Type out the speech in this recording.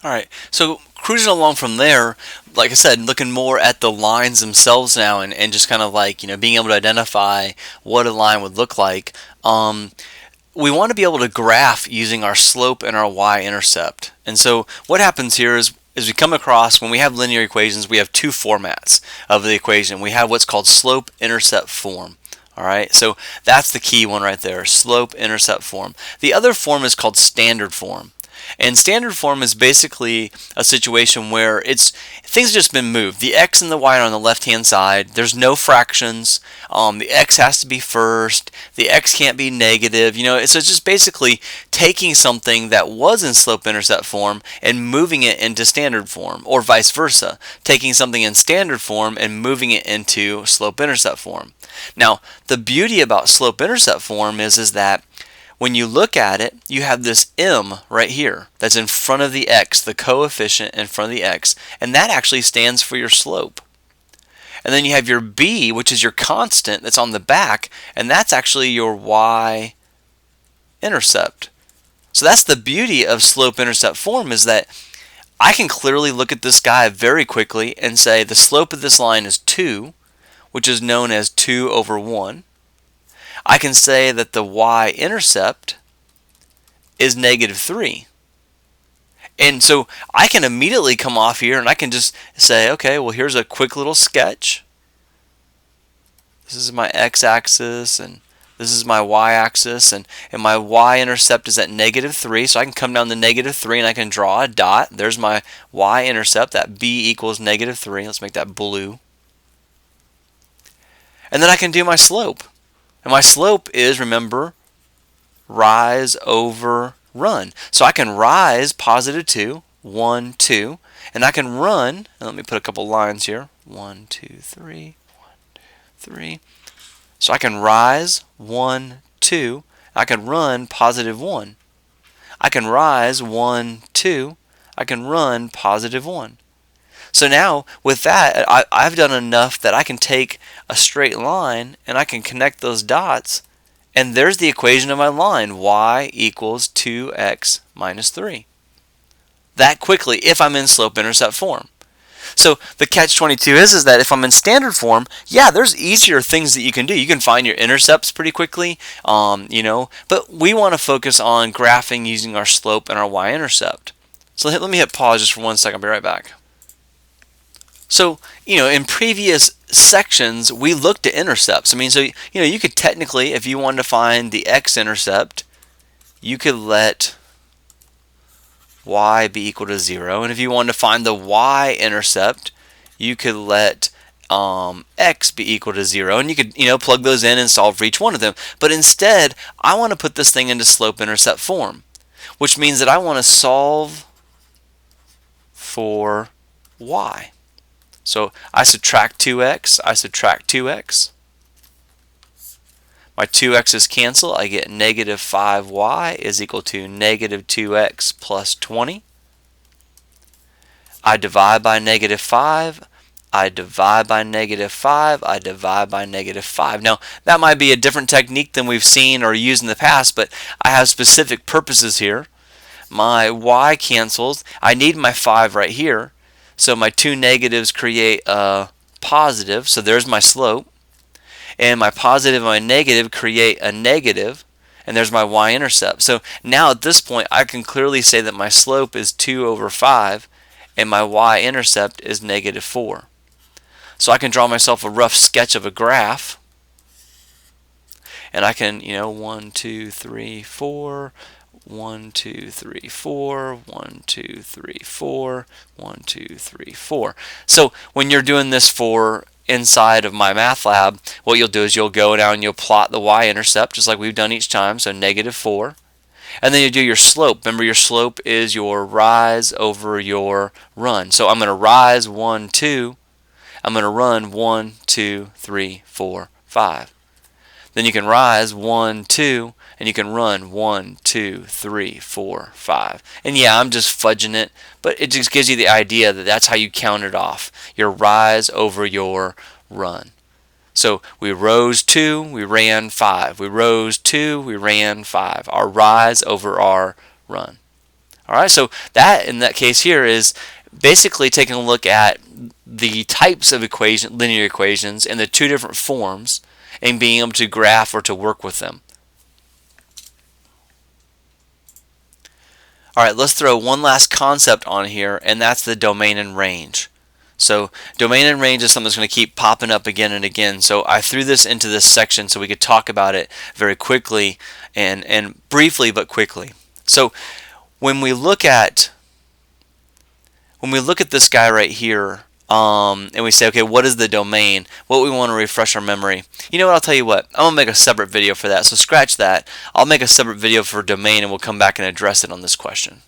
All right, so cruising along from there, like I said, looking more at the lines themselves now, and just kind of like being able to identify what a line would look like. We want to be able to graph using our slope and our y-intercept. And so what happens here is we come across, when we have linear equations, we have two formats of the equation. We have what's called slope-intercept form. All right, so that's the key one right there, slope-intercept form. The other form is called standard form. And standard form is basically a situation where things have just been moved. The x and the y are on the left-hand side. There's no fractions. The x has to be first. The x can't be negative. So it's just basically taking something that was in slope-intercept form and moving it into standard form, or vice versa, taking something in standard form and moving it into slope-intercept form. Now, the beauty about slope-intercept form is that when you look at it, you have this m right here that's in front of the x, the coefficient in front of the x, and that actually stands for your slope. And then you have your b, which is your constant that's on the back, and that's actually your y-intercept. So that's the beauty of slope-intercept form, is that I can clearly look at this guy very quickly and say the slope of this line is 2, which is known as 2 over 1. I can say that the y-intercept is negative 3. And so I can immediately come off here and I can just say, okay, well, here's a quick little sketch. This is my x-axis and this is my y-axis, and my y-intercept is at negative 3, so I can come down to negative 3 and I can draw a dot. There's my y-intercept, that b equals negative 3. Let's make that blue. And then I can do my slope. And my slope is, remember, rise over run. So I can rise positive 2, 1, 2, and I can run, and let me put a couple lines here, 1, 2, 3, 1, 2, 3. So I can rise 1, 2, I can run positive 1. I can rise 1, 2, I can run positive 1. So now, with that, I've done enough that I can take a straight line and I can connect those dots, and there's the equation of my line, y equals 2x minus 3. That quickly, if I'm in slope-intercept form. So the catch-22 is that if I'm in standard form, yeah, there's easier things that you can do. You can find your intercepts pretty quickly, but we want to focus on graphing using our slope and our y-intercept. So let me hit pause just for 1 second. I'll be right back. So, in previous sections, we looked at intercepts. I mean, so, you could technically, if you wanted to find the x-intercept, you could let y be equal to 0. And if you wanted to find the y-intercept, you could let x be equal to 0. And you could, plug those in and solve for each one of them. But instead, I want to put this thing into slope-intercept form, which means that I want to solve for y. So I subtract 2x, I subtract 2x. My 2x's cancel, I get negative 5y is equal to negative 2x plus 20. I divide by negative 5, I divide by negative 5, I divide by negative 5. Now, that might be a different technique than we've seen or used in the past, but I have specific purposes here. My y cancels, I need my 5 right here. So my two negatives create a positive, so there's my slope. And my positive and my negative create a negative, and there's my y-intercept. So now at this point, I can clearly say that my slope is 2 over 5, and my y-intercept is negative 4. So I can draw myself a rough sketch of a graph, and I can, 1, 2, 3, 4, 1, 2, 3, 4, 1, 2, 3, 4, 1, 2, 3, 4. So when you're doing this for inside of my math lab, what you'll do is you'll go down and you'll plot the y-intercept just like we've done each time, so negative 4. And then you do your slope. Remember, your slope is your rise over your run. So I'm going to rise 1, 2. I'm going to run 1, 2, 3, 4, 5. Then you can rise 1, 2, and you can run 1, 2, 3, 4, 5. And yeah, I'm just fudging it, but it just gives you the idea that that's how you count it off. Your rise over your run. So we rose 2, we ran 5. We rose 2, we ran 5. Our rise over our run. Alright, so that in that case here is basically taking a look at the types of linear equations in the two different forms and being able to graph or to work with them. Alright, let's throw one last concept on here, and that's the domain and range. So domain and range is something that's going to keep popping up again and again. So I threw this into this section so we could talk about it very quickly and briefly but quickly. So when we look at this guy right here, and we say, okay, what is the domain? What we want to refresh our memory. You know what? I'll tell you what. I'm gonna make a separate video for that. So scratch that. I'll make a separate video for domain, and we'll come back and address it on this question.